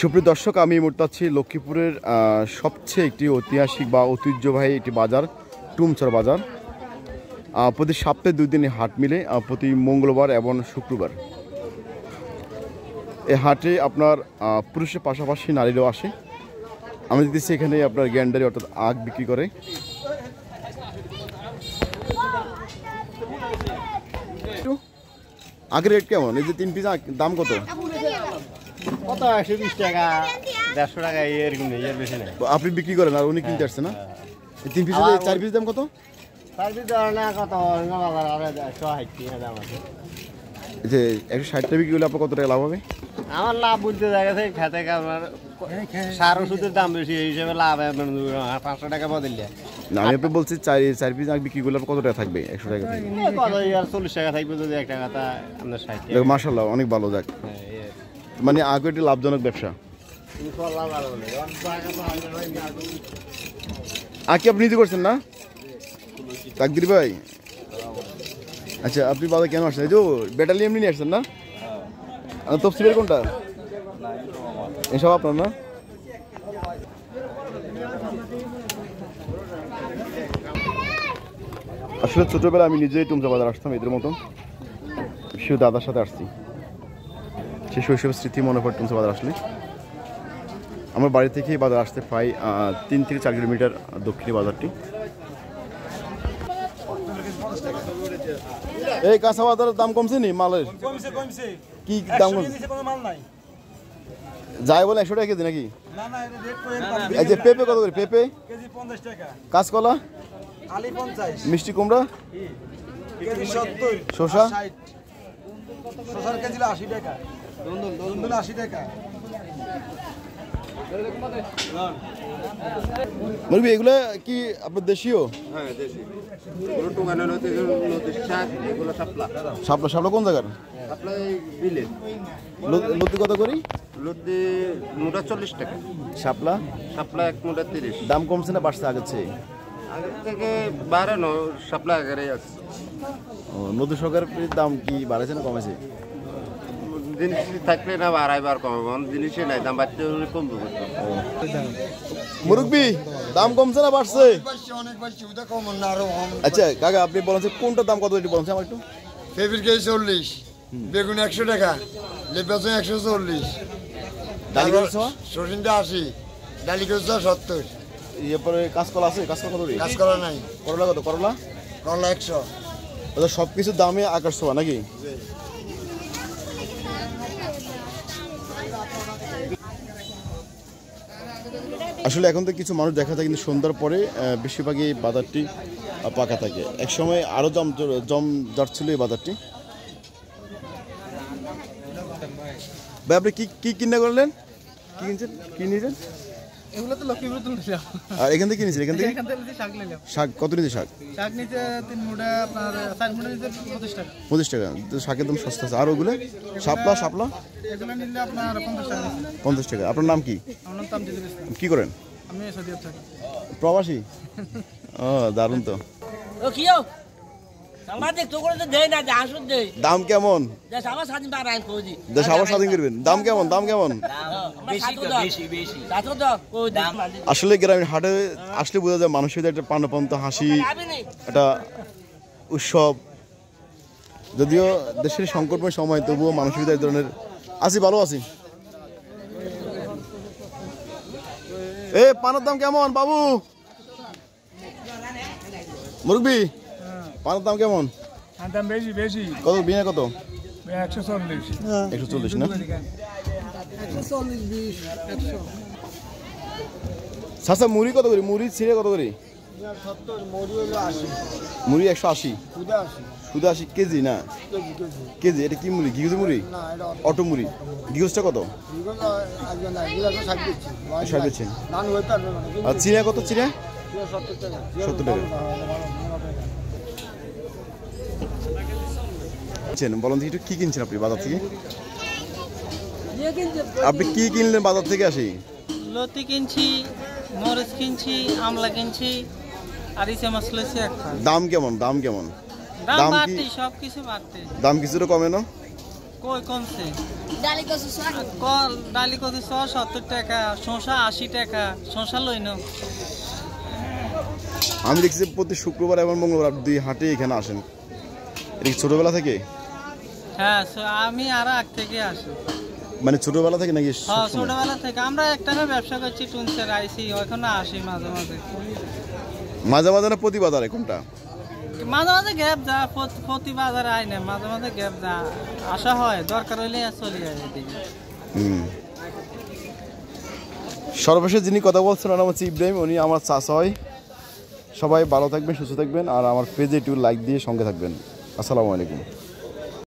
সুপ্রিয় দর্শক, আমি এই মুহূর্তে আছি লক্ষ্মীপুরের সবচেয়ে একটি ঐতিহাসিক বা ঐতিহ্যবাহী একটি বাজার, টুমচর বাজার। প্রতি সপ্তাহে 2 দিনে হাট মিলে, প্রতি মঙ্গলবার এবং শুক্রবার। এই হাটে আপনার পুরুষের পাশাপাশি নারীরাও আসে। আমি দেখতেছি এখানে আপনার গ্যান্ডারি অর্থাৎ আখ বিক্রি করে। আগের রেট কেমন? এই যে 3 পিস দাম কত? 120 টাকা, 150 টাকা, এরকম নেই, এর বেশি নেই। আপনি বিক্রি করেন আর উনি কিনতে আসছে না? 3 পিস 4 পিস দাম কত? 4 পিস না কত, বাজার আর 160 দাম আছে। এই যে 160 টাকা বিক্রি করলে আপনার কত টাকা লাভ হবে? আমার লাভ বলতে জায়গা থেকে খেতে আমার সার ওষুধের দাম বেশি, এই হিসেবে লাভ 500 টাকা বদলে। না, আমি আপনি বলছি 4 পিস বিক্রি করলে কত টাকা থাকবে? 100 টাকা থাকবে, 40 টাকা থাকবে যদি 1 টাকা, তা আপনার 60 টাকা। মাশাআল্লাহ, অনেক ভালো। যাক, মানে আগে একটি লাভজনক ব্যবসা। আগে আপনি নিজে করছেন না তাকদির ভাই? আচ্ছা, আপনি বাজারে কেন আসছেন? এই যে ব্যাটালিয়ান নিয়ে আসছেন না? তফসিলের কোনটা? এসব আপনার না? আসলে ছোটবেলা আমি নিজেই টুমচা বাজার আসতাম এদের মতন, শিশু দাদার সাথে আসছি। সে শৈশবের স্মৃতি মনে পড়ে টুমচা বাজার আসলে। আমার বাড়ি থেকে বাজার আসতে প্রায় 3 থেকে 4 কিলোমিটার দক্ষিণে বাজারটি। এই কাঁচা বাজারের দাম কমছে নি মালের? কি দাম কমছে? যাই বলে 100 টাকা কেজি নাকি? এই যে পেঁপে কত করে? পেঁপে কেজি 50 টাকা। কাঁচকলা আলি 50, মিষ্টি কুমড়া কেজি 70, শসা শসার কেজি 80 টাকা, দন্দুল 80 টাকা। মুরগি এগুলো কি আপনার দেশীয়? হ্যাঁ, দেশি। এগুলো টুঙ্গানো নদী, নদীর শাক, এগুলো শাপলা। শাপলা, শাপলা কোন জায়গার? শাপলা এই বিলে। লতি কত করি? লতি মুটা 40 টাকা। শাপলা? শাপলা 1 মুটা 30। দাম কমছে না বাড়ছে আগের চেয়ে? আগের থেকে বাড়ানো, শাপলা আগেরই আছে। ও, নদী সরকারের দাম কি বাড়েছে না কমেছে? জিনিস থাকলে না বাড়াইবার কমাবো, জিনিসই নাই, দাম বাড়তে কমবে। মুরগি দাম কমছে না বাড়ছে? আচ্ছা কাকা, আপনি বলেন কোনটা দাম কত বলছেন আমার একটু? পেঁপের কেজি 40, বেগুন 100 টাকা, লেবু 140, ডালি কত? সরিষা 80, ডালি কেজি 70। এরপরে কাঁচকলা আছে? কাঁচকলা কত? কাঁচকলা নাই। করলা কত? করলা? করলা 100। ওদের সব কিছুর দামে আকাশ ছোঁয়া নাকি? আসলে এখন তো কিছু মানুষ দেখা যায়, কিন্তু সন্ধ্যার পরে বেশিরভাগই এই বাজারটি পাকা থাকে। এক সময় আরো জমজট ছিল এই বাজারটি। ভাই, আপনি কি কিনে করলেন? কি কিনছেন? কি নিয়েছেন? এগুলো তো লক্ষ্মীপুর তুলছিলাম। আর এখান থেকে কিনেছেন? এখান থেকে শাক নিলাম। শাক কত নিয়েছে? শাক নিচে 3 মুঠা, আপনার 4 মুঠা নিচে 25 টাকা। 25 টাকা তো শাকের দাম সস্তা আছে। আর ওগুলো শাপলা? এগুলো নিলে আপনার 50 টাকা। 50 টাকা। আপনার নাম কি? আমার নাম তামজিদুল ইসলাম। কি করেন? আমি সৌদিতে থাকি। প্রবাসী? ও, দারুণ তো। দাম কেমন? আবার স্বাধীন করবেন। দাম কেমন? আসলে গ্রামীণ হাটে আসলে বোঝা যায় মানুষের একটা প্রাণবন্ত হাসি, একটা উৎসব। যদিও দেশের সংকটময় সময়, তবুও মানুষের এই ধরনের ভালো আছি। পানের দাম কেমন বাবু? মুরগি পানের দাম কেমন? দাম বেশি। কত বিনা? কত? 140। 140 না? 140, 20, 100। সাসা মুড়ি কত করি? মুড়ি ছিঁড়ে কত করি? 70, মুড়ি হলো 80। মুড়ি 180, সুদা 80 কেজি না? কেজি। এটা কি মুড়ি? ঘিগুজি মুড়ি? অটো মুড়ি। ঘিগুজটা কত? আর চিড়া কত? চিড়া 70 টাকা। বলুন একটু কি কিনছেন আপনি বাজার থেকে? আপনি কি কিনলেন বাজার থেকে? আসি লতি কিনছি, মরিচ কিনছি, আমলা কিনছি, আর ইসে মশলা। দাম কেমন? দাম বাড়তি, সবকিছু বাড়তি। দাম কিছুটা কমে না? কই কমছে ডালি কচু শাক ডালি কচু 70 টাকা, শসা 80 টাকা, শসা লইন। আমি দেখছি যে প্রতি শুক্রবার এবং মঙ্গলবার আপনি দুই হাটে এখানে আসেন, এটা কি ছোটবেলা থেকে? হ্যাঁ, আমি আর আগ থেকে আসি। মানে ছোটবেলা থেকে নাকি? হ্যাঁ, ছোটবেলা থেকে। আমরা একটানা ব্যবসা করছি, টুনসের আইসি, ওখানে আসি মাঝে মাঝে। মাঝে মাঝে না প্রতি বাজারে? কোনটা? মাঝে মাঝে গ্যাপ যা, প্রতি বাজারে আই না, মাঝে মাঝে গ্যাপ যা আসা হয়, দরকার হইলে চলে যায় এদিকে। সর্বশেষ যিনি কথা বলছেন ওনার নাম হচ্ছে ইব্রাহিম, উনি আমার চাচা হয়। সবাই ভালো থাকবেন, সুস্থ থাকবেন, আর আমার পেজে একটু লাইক দিয়ে সঙ্গে থাকবেন। আসসালামু আলাইকুম।